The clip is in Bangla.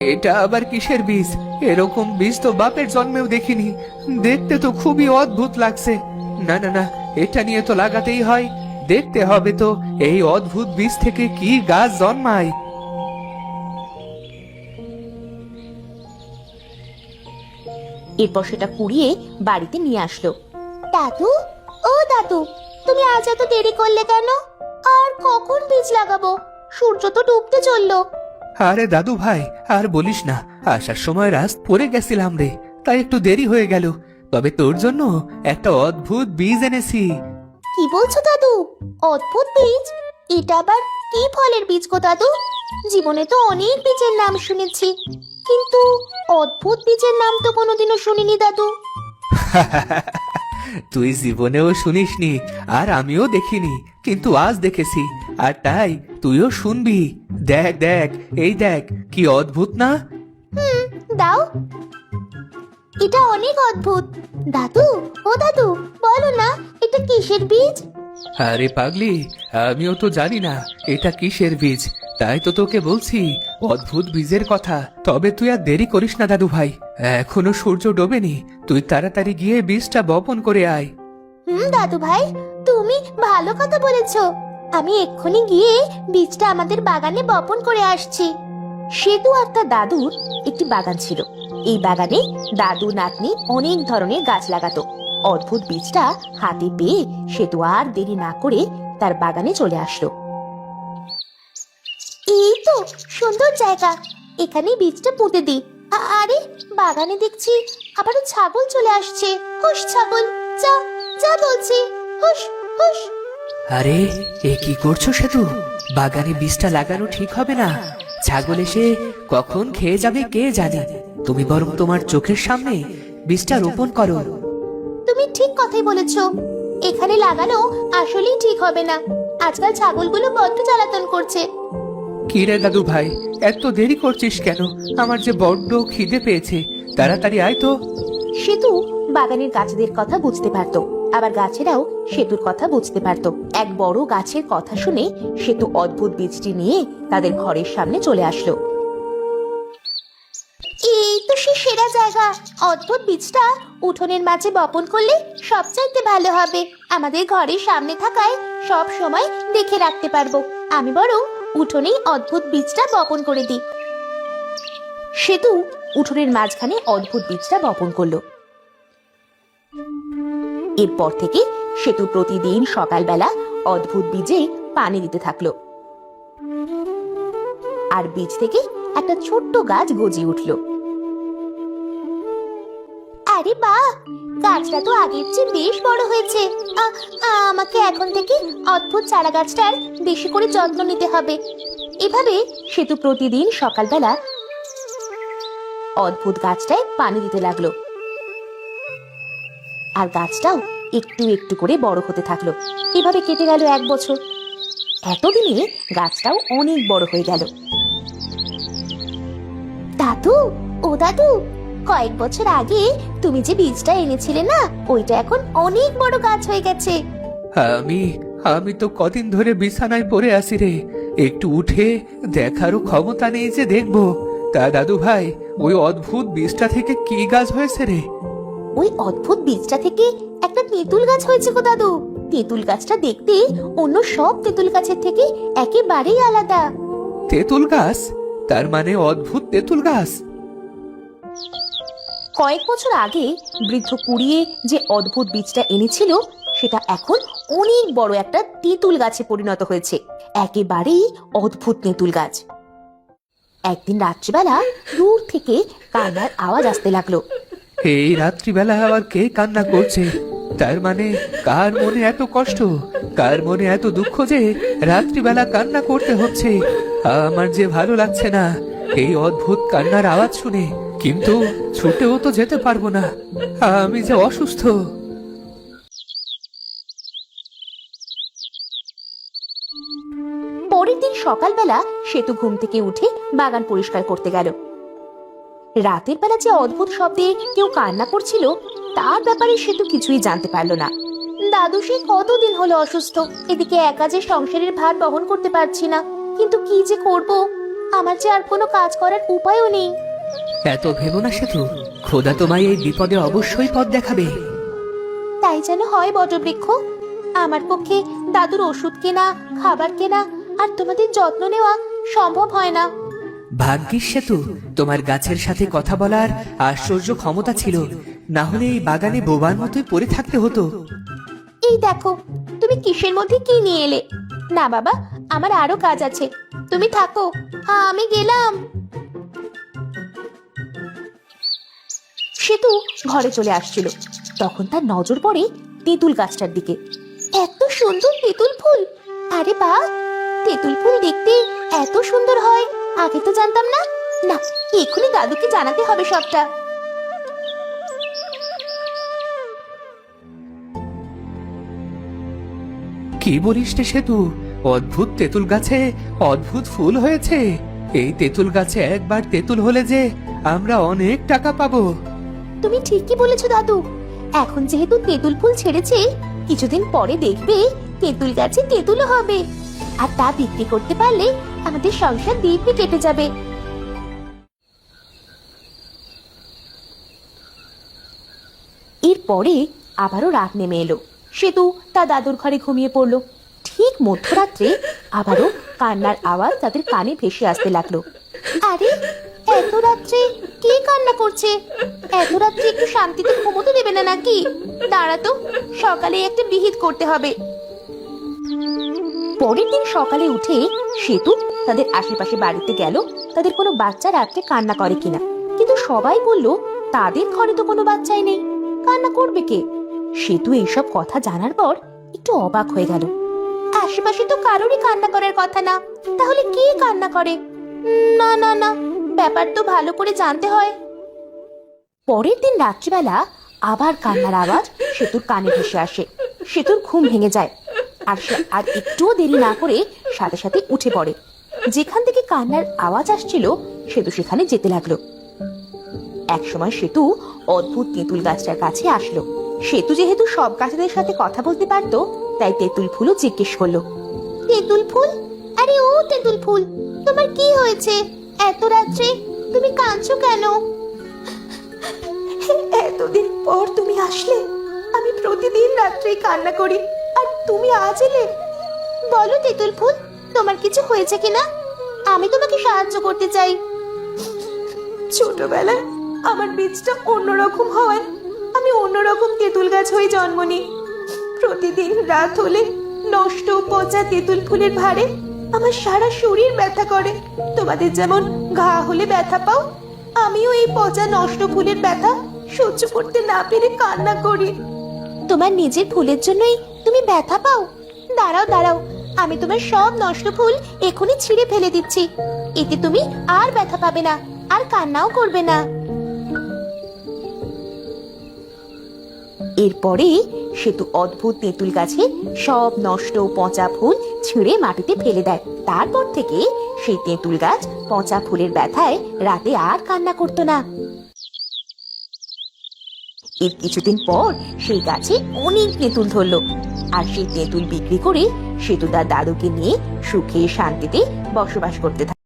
এটা আবার কিসের বীজ? এরকম বীজ তো বাপের জন্মেও দেখিনি। দেখতে তো খুবই অদ্ভুত লাগছে। না না না, এটা নিয়ে তো লাগাতেই হয়। দেখতে হবে তো এই অদ্ভুত বীজ থেকে কি গাছ জন্মায়। এরপর সেটা কুড়িয়ে বাড়িতে নিয়ে আসলো। দাদু, ও দাদু, তুমি আজ এত দেরি করলে কেন? আর কখন বীজ লাগাবো? সূর্য তো ডুবতে চললো। আরে দাদু ভাই, আর বলিস না, আসার সময় রাস্তা পড়ে গেছিলাম রে, তাই একটু দেরি হয়ে গেল। তবে তোর জন্য একটা অদ্ভুত বীজ এনেছি। কি বলছো দাদু? অদ্ভুত বীজ? এটা আবার কি ফলের বীজ গো দাদু? জীবনে তো অনেক বীজের নাম শুনেছি, কিন্তু অদ্ভুত বীজের নাম তো কোনোদিনও শুনিনি দাদু। তুই জীবনেও শুনিসনি, আর আমিও দেখিনি, কিন্তু আজ দেখেছি, আর তাই তুইও শুনবি। দেখ দেখ, এই দেখ, কি অদ্ভুত না? দাও, এটা অনেক অদ্ভুত। দাদু, ও দাদু, বলো না এটা কিসের বীজ? আরে পাগলি, আমিও তো জানি না এটা কিসের বীজ, তাই তো তোকে বলছি অদ্ভুত বীজের কথা। তবে তুই আর দেরি করিস না দাদু ভাই, এখনো সূর্য ডোবেনি। তুই তাড়াতাড়ি গিয়ে বীজটা বপন করে আয়। দাদু ভাই, তুমি ভালো কথা বলেছো। আমি এক্ষুনি গিয়ে বীজটা আমাদের বাগানে বপন করে আসছি। সেতু আর তার দাদুর একটি বাগান ছিল। এই বাগানে দাদু নাতনি অনেক ধরনের গাছ লাগাতো। অদ্ভুত বীজটা হাতে পেয়ে সেতু আর দেরি না করে তার বাগানে চলে আসলো। এই তো সুন্দর জায়গা, এখানে বীজটা পুঁতে দিই। আরে, বাগানে দেখছি আবারও ছাগল চলে আসছে। হুশ ছাগল, যা যা বলছি, হুশ হুশ। আরে, এ কি করছো সেতু? বাগানে বীজটা লাগানো ঠিক হবে না। ছাগল এসে কখন খেয়ে যাবে কে জানে। তুমি বরং তোমার চোখের সামনে বীজটা রোপণ করো। তুমি ঠিক কথাই বলেছো, এখানে লাগানো আসলেই ঠিক হবে না। আজকাল ছাগলগুলো বড্ড জ্বালাতন করছে। কি রে দাদু ভাই, এত দেরি করছিস কেন? আমার যে বড্ড খিদে পেয়েছে, তাড়াতাড়ি আয় তো। সেতু বাগানের গাছদের কথা বুঝতে পারতো, আবার গাছেরাও সেতুর কথা বুঝতে পারতো। এক বড় গাছের কথা শুনে সেতু অদ্ভুত বীজটি নিয়ে তাদের ঘরের সামনে চলে আসলো। এই তো সে সেরা জায়গা। অদ্ভুত বীজটা উঠোনের মাঝে বপন করলে সবচাইতে ভালো হবে। আমাদের ঘরের সামনে থাকায় সব সময় দেখে রাখতে পারবো। আমি বরং উঠোনেই অদ্ভুত বীজটা বপন করে দিই। সেতু উঠোনের মাঝখানে অদ্ভুত বীজটা বপন করলো। এরপর থেকে সেতু প্রতিদিন সকালবেলা অদ্ভুত বীজে পানি দিতে থাকলো, আর বীজ থেকে একটা ছোট্ট গাছ গজিয়ে উঠলো। আরে বাহ, গাছটা তো আগের চেয়ে বেশ বড় হয়েছে। আমাকে এখন থেকে অদ্ভুত চারা গাছটার বেশি করে যত্ন নিতে হবে। এভাবে সেতু প্রতিদিন সকালবেলা অদ্ভুত গাছটায় পানি দিতে লাগলো, আর গাছটাও একটু একটু করে বড় হতে থাকলো। এভাবে কেটে গেল 1 বছর। এতদিনে গাছটাও অনেক বড় হয়ে গেল। দাদু, ও দাদু, কয়েক বছর আগে তুমি যে বীজটা এনেছিলে না, ওইটা এখন অনেক বড় গাছ হয়ে গেছে। আমি আমি তো কদিন ধরে বিছানায় পড়ে আছি রে, একটু উঠে দেখারও ক্ষমতা নেই যে দেখবো। তা দাদু ভাই, ওই অদ্ভুত বীজটা থেকে কি গাছ হয়েছে রে? ওই অদ্ভুত বীজটা থেকে একটা তেঁতুল গাছ হয়েছে গো দাদু। তেঁতুল গাছটা দেখতে অন্য সব তেঁতুল গাছের থেকে একেবারেই আলাদা। তেঁতুল গাছ? তার মানে অদ্ভুত তেঁতুল গাছ? কয়েক বছর আগে বৃদ্ধ কুড়িয়ে যে অদ্ভুত বীজটা এনেছিল, সেটা এখন অনেক বড় একটা তেঁতুল গাছে পরিণত হয়েছে। একেবারেই অদ্ভুত তেঁতুল গাছ। একদিন রাত্রিবেলা দূর থেকে কান্নার আওয়াজ আসতে লাগলো। এই রাত্রিবেলা আবার কে কান্না করছে? তার মানে কার মনে এত কষ্ট, কার মনে এত দুঃখ যে রাত্রিবেলা কান্না করতে হচ্ছে? আমার যে ভালো লাগছে না এই অদ্ভুত কান্নার আওয়াজ শুনে, কিন্তু ছুটেও তো যেতে পারবো না, আমি যে অসুস্থ। পরের দিন সকালবেলা সেতু ঘুম থেকে উঠে বাগান পরিষ্কার করতে গেল। রাতের বেলা যে অদ্ভুত শব্দে কেউ কান্না করছিল, তার ব্যাপারে সেতু কিছুই জানতে পারলো না। দাদু সে কতদিন হলো অসুস্থ, এদিকে একা যে সংসারের ভার বহন করতে পারছি না, কিন্তু কি যে করব। আমার যে আর কোনো কাজ করার উপায়ও নেই। এত ভেবো না সেতু, খোদা তোমায় এই বিপদে অবশ্যই পথ দেখাবে। তাই যেন হয় বটবৃক্ষ। আমার পক্ষে দাদুর ওষুধ কেনা, খাবার কেনা আর তোমাদের যত্ন নেওয়া সম্ভব হয় না। ভাগ্যিস সেতু, তোমার গাছের সাথে কথা বলার আশ্চর্য ক্ষমতা ছিল, না হলে এই বাগানে বোবার মতোই পড়ে থাকতে হতো। এই দেখো, তুমি কিসের মধ্যে কি নিয়ে এলে? না বাবা, আমার আরো কাজ আছে, তুমি থাকো, আমি গেলাম। সেতু ঘরে চলে আসছিল, তখন তার নজর পড়ে তেঁতুল গাছটার দিকে। এত সুন্দর তেঁতুল ফুল! আরে বাহ, তেঁতুল ফুল দেখতে এত সুন্দর হয়, আগে তো জানতাম না। না, এক্ষুনি দাদুকে জানাতে হবে সবটা। কি বলিস রে সেতু, অদ্ভুত তেঁতুল গাছে অদ্ভুত ফুল হয়েছে। এই তেঁতুল গাছে একবার তেঁতুল হলে যে আমরা অনেক টাকা পাবো। তুমি ঠিকই বলেছো দাদু। এখন যেহেতু তেঁতুল ফুল ছেড়েছে, কিছুদিন পরে দেখবে তেঁতুল গাছে তেঁতুলও হবে, আর তা বিক্রি করতে পারলে আমাদের সংসার দিব্যি কেটে যাবে। এরপরে আবারও রাত নেমে এলো। সেতু তার দাদুর ঘরে ঘুমিয়ে পড়লো। ঠিক মধ্যরাত্রে আবারও কান্নার আওয়াজ তাদের কানে ভেসে আসতে লাগলো। আরে, এত রাত্রে কে কান্না করছে? এত রাত্রে একটু শান্তিতে ঘুমোতে দেবে না নাকি? দাঁড়া তো, সকালে একটা বিহিত করতে হবে। পরের দিন সকালে উঠে সেতু তাদের আশেপাশে বাড়িতে গেল, তাদের কোনো বাচ্চা রাত্রে কান্না করে কিনা। কিন্তু সবাই বলল তাদের ঘরে তো কোনো বাচ্চাই নেই, কান্না করবে কে? সেতু এইসব কথা জানার পর একটু অবাক হয়ে গেল। আশেপাশে তো কারোরই কান্না করার কথা না, তাহলে কে কান্না করে? না না না, ব্যাপার তো ভালো করে জানতে হয়। পরের দিন রাত্রিবেলা আবার কান্নার আওয়াজ সেতুর কানে ভেসে আসে। সেতুর ঘুম ভেঙে যায়, আর সে আর একটুও দেরি না করে সাথে সাথে উঠে পড়ে। যেখান থেকে কান্নার আওয়াজ আসছিল সেতু সেখানে যেতে লাগলো। একসময় সেতু অদ্ভুত তেঁতুল গাছটার কাছে আসলো। সেতু যেহেতু সব গাছেদের সাথে কথা বলতে পারতো, তাই তেঁতুল ফুলও জিজ্ঞেস করলো, তেঁতুল ফুল, আরে ও তেঁতুল ফুল, তোমার কি হয়েছে? এত রাত্রে তুমি কাঁদছো কেন? এতদিন পর তুমি আসলে। আমি প্রতিদিন রাত্রে কান্না করি, আর তুমি আজ এলে। বলো তেঁতুল ফুল, তোমার কিছু হয়েছে কিনা? আমি তোমাকে সাহায্য করতে চাই। ছোটবেলায় আমার বীজটা অন্যরকম হওয়ায় আমি অন্যরকম তেঁতুল গাছ হয়ে জন্ম নিই। প্রতিদিন রাত হলে নষ্ট পচা তেঁতুল ফুলের ভারে আমার সারা শরীর ব্যথা করে। তোমাদের যেমন ঘা হলে ব্যথা পাও, আমিও এই পচা নষ্ট ফুলের ব্যথা সহ্য করতে না পেরে কান্না করি। তোমার নিজের ফুলের জন্যই তুমি ব্যথা পাও? দাঁড়াও দাঁড়াও, আমি তোমার সব নষ্ট ফুল এখনই ছিঁড়ে ফেলে দিচ্ছি। এতে তুমি আর ব্যথা পাবে না, আর কান্নাও করবে না। এরপরে সেতু অদ্ভুত তেঁতুল গাছে সব নষ্ট পচা ফুল ছিঁড়ে মাটিতে ফেলে দেয়। তারপর থেকে সেই তেঁতুল গাছ পচা ফুলের ব্যথায় রাতে আর কান্না করতো না। এর কিছুদিন পর সেই গাছে অনেক তেঁতুল ধরলো, আর সেই তেঁতুল বিক্রি করে সেতু তার দাদুকে নিয়ে সুখে শান্তিতে বসবাস করতে থাকে।